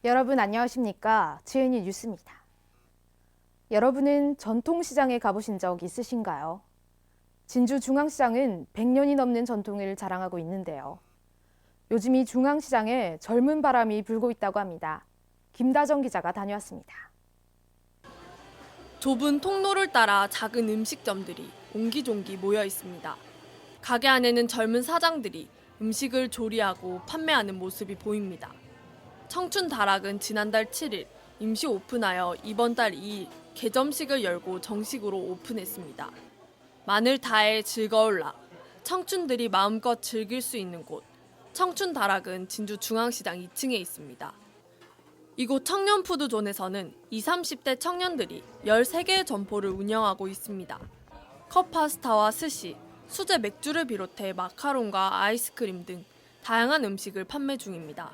여러분 안녕하십니까? GNU 뉴스입니다. 여러분은 전통시장에 가보신 적 있으신가요? 진주중앙시장은 100년이 넘는 전통을 자랑하고 있는데요. 요즘 이 중앙시장에 젊은 바람이 불고 있다고 합니다. 김다정 기자가 다녀왔습니다. 좁은 통로를 따라 작은 음식점들이 옹기종기 모여 있습니다. 가게 안에는 젊은 사장들이 음식을 조리하고 판매하는 모습이 보입니다. 청춘다락은 지난달 7일 임시 오픈하여 이번 달 2일 개점식을 열고 정식으로 오픈했습니다. 마늘 다해 즐거울라, 청춘들이 마음껏 즐길 수 있는 곳, 청춘다락은 진주중앙시장 2층에 있습니다. 이곳 청년푸드존에서는 20, 30대 청년들이 13개의 점포를 운영하고 있습니다. 컵파스타와 스시, 수제 맥주를 비롯해 마카롱과 아이스크림 등 다양한 음식을 판매 중입니다.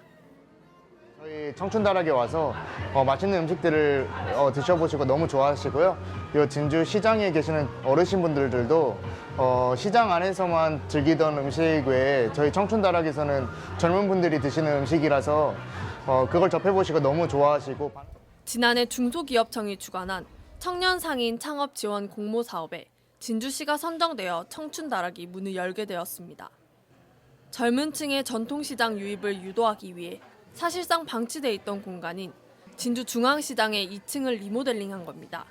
저희 청춘다락에 와서 맛있는 음식들을 드셔보시고 너무 좋아하시고요. 이 진주 시장에 계시는 어르신분들도 시장 안에서만 즐기던 음식 외에 저희 청춘다락에서는 젊은 분들이 드시는 음식이라서 그걸 접해보시고 너무 좋아하시고. 지난해 중소기업청이 주관한 청년 상인 창업 지원 공모 사업에 진주시가 선정되어 청춘다락이 문을 열게 되었습니다. 젊은 층의 전통시장 유입을 유도하기 위해 사실상 방치돼 있던 공간인 진주중앙시장의 2층을 리모델링한 겁니다.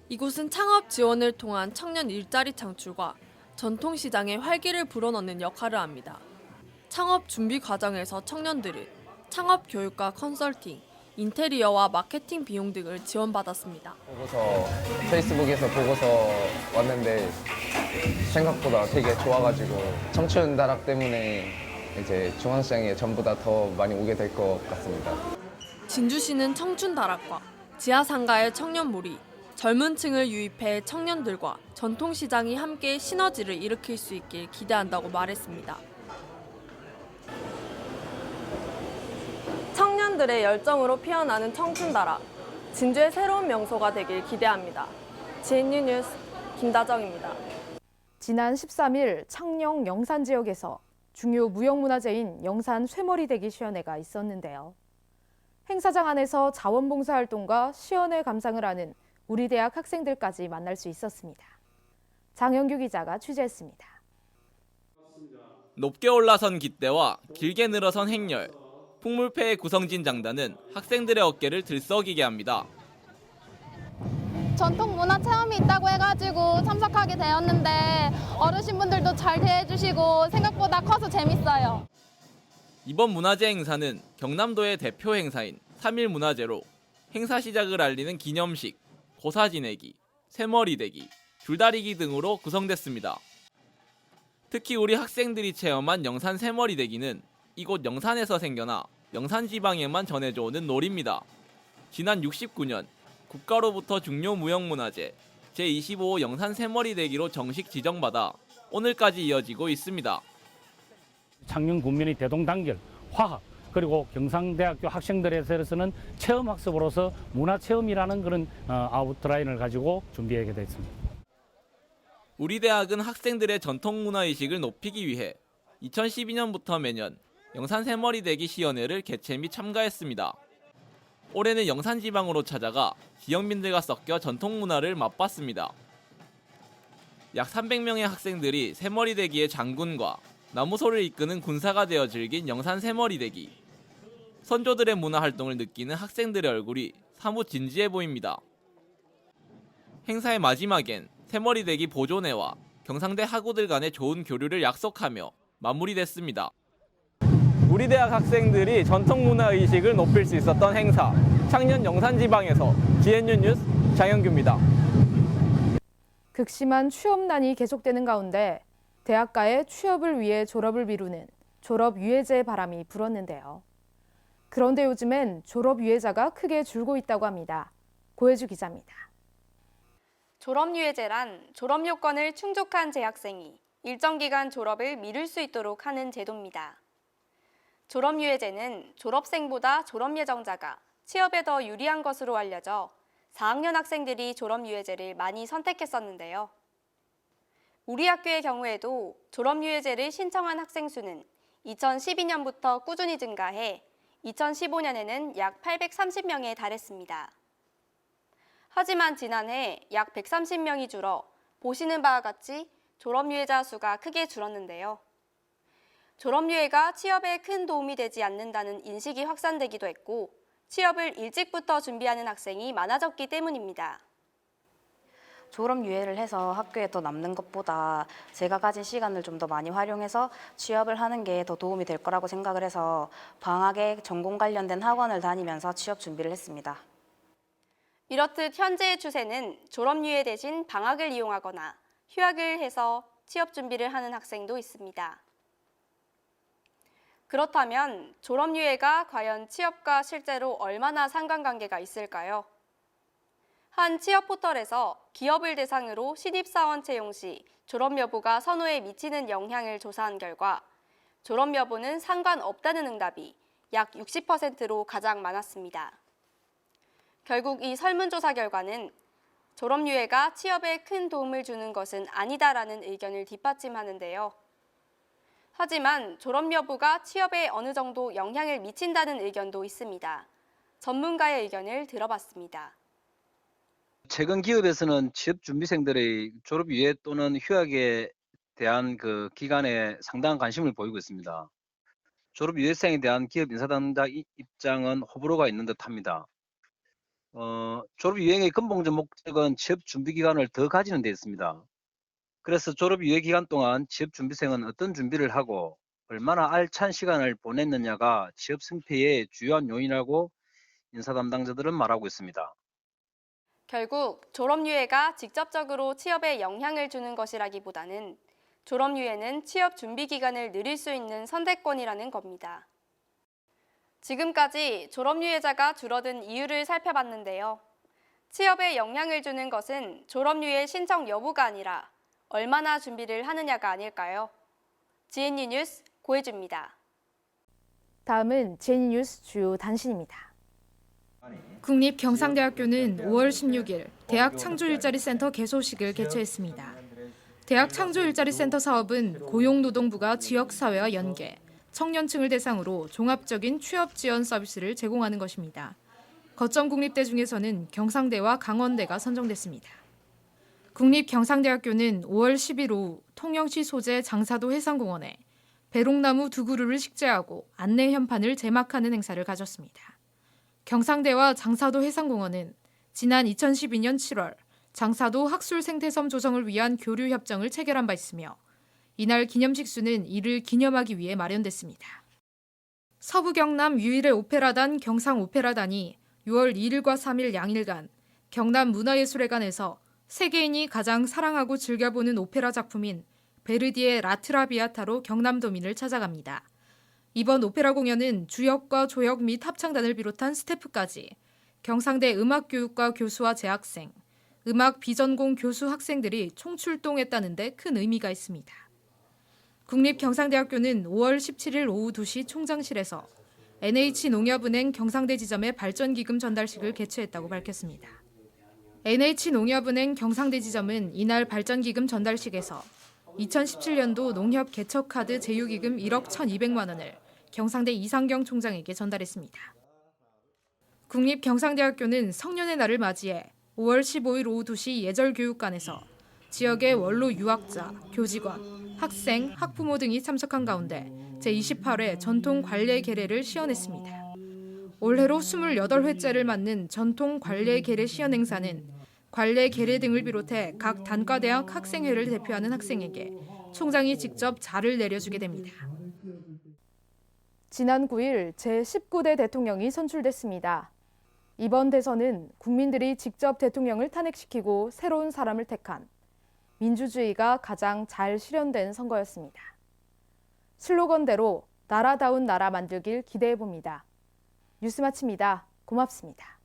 이곳은 창업 지원을 통한 청년 일자리 창출과 전통시장의 활기를 불어넣는 역할을 합니다. 창업 준비 과정에서 청년들은 창업 교육과 컨설팅, 인테리어와 마케팅 비용 등을 지원받았습니다. 페이스북에서 보고서 왔는데 생각보다 되게 좋아가지고 청춘다락 때문에 이제 중앙시장에 전부 다 더 많이 오게 될 것 같습니다. 진주시는 청춘다락과 지하상가의 청년몰이, 젊은 층을 유입해 청년들과 전통시장이 함께 시너지를 일으킬 수 있길 기대한다고 말했습니다. 청년들의 열정으로 피어나는 청춘다락, 진주의 새로운 명소가 되길 기대합니다. GNU 뉴스 김다정입니다. 지난 13일 창녕 영산 지역에서 중요 무형문화재인 영산 쇠머리대기 시연회가 있었는데요. 행사장 안에서 자원봉사활동과 시연회 감상을 하는 우리 대학 학생들까지 만날 수 있었습니다. 장영규 기자가 취재했습니다. 높게 올라선 깃대와 길게 늘어선 행렬, 풍물패의 구성진 장단은 학생들의 어깨를 들썩이게 합니다. 전통 문화 체험이 있다고 해가지고 참석하게 되었는데 어르신분들도 잘 대해주시고 생각보다 커서 재밌어요. 이번 문화재 행사는 경남도의 대표 행사인 3.1 문화재로 행사 시작을 알리는 기념식, 고사 지내기, 쇠머리대기, 줄다리기 등으로 구성됐습니다. 특히 우리 학생들이 체험한 영산 쇠머리대기는 이곳 영산에서 생겨나 영산 지방에만 전해져 오는 놀이입니다. 지난 69년 국가로부터 중요 무형문화재 제25호 영산 쇠머리대기로 정식 지정받아 오늘까지 이어지고 있습니다. 창녕 군민의 대동단결, 화합, 그리고 경상대학교 학생들에서는 체험학습으로서 문화체험이라는 그런 아웃라인을 가지고 준비하게 됐습니다. 우리 대학은 학생들의 전통문화의식을 높이기 위해 2012년부터 매년 영산 쇠머리대기 시연회를 개최 및 참가했습니다. 올해는 영산지방으로 찾아가 지역민들과 섞여 전통문화를 맛봤습니다. 약 300명의 학생들이 쇠머리대기의 장군과 나무소를 이끄는 군사가 되어 즐긴 영산 쇠머리대기. 선조들의 문화활동을 느끼는 학생들의 얼굴이 사뭇 진지해 보입니다. 행사의 마지막엔 쇠머리대기 보존회와 경상대 학우들 간의 좋은 교류를 약속하며 마무리됐습니다. 우리 대학 학생들이 전통문화의식을 높일 수 있었던 행사, 창녕 영산지방에서 GNU 뉴스 장영규입니다. 극심한 취업난이 계속되는 가운데 대학가의 취업을 위해 졸업을 미루는 졸업유예제 바람이 불었는데요. 그런데 요즘엔 졸업유예자가 크게 줄고 있다고 합니다. 고혜주 기자입니다. 졸업유예제란 졸업 요건을 충족한 재학생이 일정 기간 졸업을 미룰 수 있도록 하는 제도입니다. 졸업유예제는 졸업생보다 졸업예정자가 취업에 더 유리한 것으로 알려져 4학년 학생들이 졸업유예제를 많이 선택했었는데요. 우리 학교의 경우에도 졸업유예제를 신청한 학생 수는 2012년부터 꾸준히 증가해 2015년에는 약 830명에 달했습니다. 하지만 지난해 약 130명이 줄어 보시는 바와 같이 졸업유예자 수가 크게 줄었는데요. 졸업유예가 취업에 큰 도움이 되지 않는다는 인식이 확산되기도 했고 취업을 일찍부터 준비하는 학생이 많아졌기 때문입니다. 졸업유예를 해서 학교에 더 남는 것보다 제가 가진 시간을 좀 더 많이 활용해서 취업을 하는 게 더 도움이 될 거라고 생각을 해서 방학에 전공 관련된 학원을 다니면서 취업 준비를 했습니다. 이렇듯 현재의 추세는 졸업유예 대신 방학을 이용하거나 휴학을 해서 취업 준비를 하는 학생도 있습니다. 그렇다면 졸업유예가 과연 취업과 실제로 얼마나 상관관계가 있을까요? 한 취업 포털에서 기업을 대상으로 신입사원 채용 시 졸업 여부가 선호에 미치는 영향을 조사한 결과 졸업 여부는 상관없다는 응답이 약 60%로 가장 많았습니다. 결국 이 설문조사 결과는 졸업유예가 취업에 큰 도움을 주는 것은 아니다라는 의견을 뒷받침하는데요. 하지만 졸업 여부가 취업에 어느 정도 영향을 미친다는 의견도 있습니다. 전문가의 의견을 들어봤습니다. 최근 기업에서는 취업 준비생들의 졸업 유예 또는 휴학에 대한 그 기간에 상당한 관심을 보이고 있습니다. 졸업 유예생에 대한 기업 인사 담당 입장은 호불호가 있는 듯합니다. 졸업 유예의 근본적 목적은 취업 준비 기간을 더 가지는 데 있습니다. 그래서 졸업 유예 기간 동안 취업 준비생은 어떤 준비를 하고 얼마나 알찬 시간을 보냈느냐가 취업 승패의 주요한 요인이라고 인사 담당자들은 말하고 있습니다. 결국 졸업유예가 직접적으로 취업에 영향을 주는 것이라기보다는 졸업유예는 취업 준비 기간을 늘릴 수 있는 선택권이라는 겁니다. 지금까지 졸업유예자가 줄어든 이유를 살펴봤는데요. 취업에 영향을 주는 것은 졸업유예 신청 여부가 아니라 얼마나 준비를 하느냐가 아닐까요? GNU 뉴스 고혜주입니다. 다음은 GNU 뉴스 주요 단신입니다. 국립경상대학교는 5월 16일 대학 창조일자리센터 개소식을 개최했습니다. 대학 창조일자리센터 사업은 고용노동부가 지역사회와 연계, 청년층을 대상으로 종합적인 취업 지원 서비스를 제공하는 것입니다. 거점 국립대 중에서는 경상대와 강원대가 선정됐습니다. 국립경상대학교는 5월 10일 오후 통영시 소재 장사도 해상공원에 배롱나무 2그루를 식재하고 안내 현판을 제막하는 행사를 가졌습니다. 경상대와 장사도 해상공원은 지난 2012년 7월 장사도 학술 생태섬 조성을 위한 교류 협정을 체결한 바 있으며 이날 기념식수는 이를 기념하기 위해 마련됐습니다. 서부 경남 유일의 오페라단 경상오페라단이 6월 2일과 3일 양일간 경남 문화예술회관에서 세계인이 가장 사랑하고 즐겨보는 오페라 작품인 베르디의 라트라비아타로 경남도민을 찾아갑니다. 이번 오페라 공연은 주역과 조역 및 합창단을 비롯한 스태프까지 경상대 음악교육과 교수와 재학생, 음악 비전공 교수 학생들이 총출동했다는 데 큰 의미가 있습니다. 국립경상대학교는 5월 17일 오후 2시 총장실에서 NH농협은행 경상대 지점의 발전기금 전달식을 개최했다고 밝혔습니다. NH농협은행 경상대 지점은 이날 발전기금 전달식에서 2017년도 농협 개척카드 제휴기금 1억 1,200만 원을 경상대 이상경 총장에게 전달했습니다. 국립경상대학교는 성년의 날을 맞이해 5월 15일 오후 2시 예절교육관에서 지역의 원로 유학자, 교직원, 학생, 학부모 등이 참석한 가운데 제28회 전통관례 계례를 시연했습니다. 올해로 28회째를 맞는 전통관례 계례 시연 행사는 관례 계례 등을 비롯해 각 단과대학 학생회를 대표하는 학생에게 총장이 직접 자를 내려주게 됩니다. 지난 9일 제19대 대통령이 선출됐습니다. 이번 대선은 국민들이 직접 대통령을 탄핵시키고 새로운 사람을 택한 민주주의가 가장 잘 실현된 선거였습니다. 슬로건대로 나라다운 나라 만들길 기대해봅니다. 뉴스 마칩니다. 고맙습니다.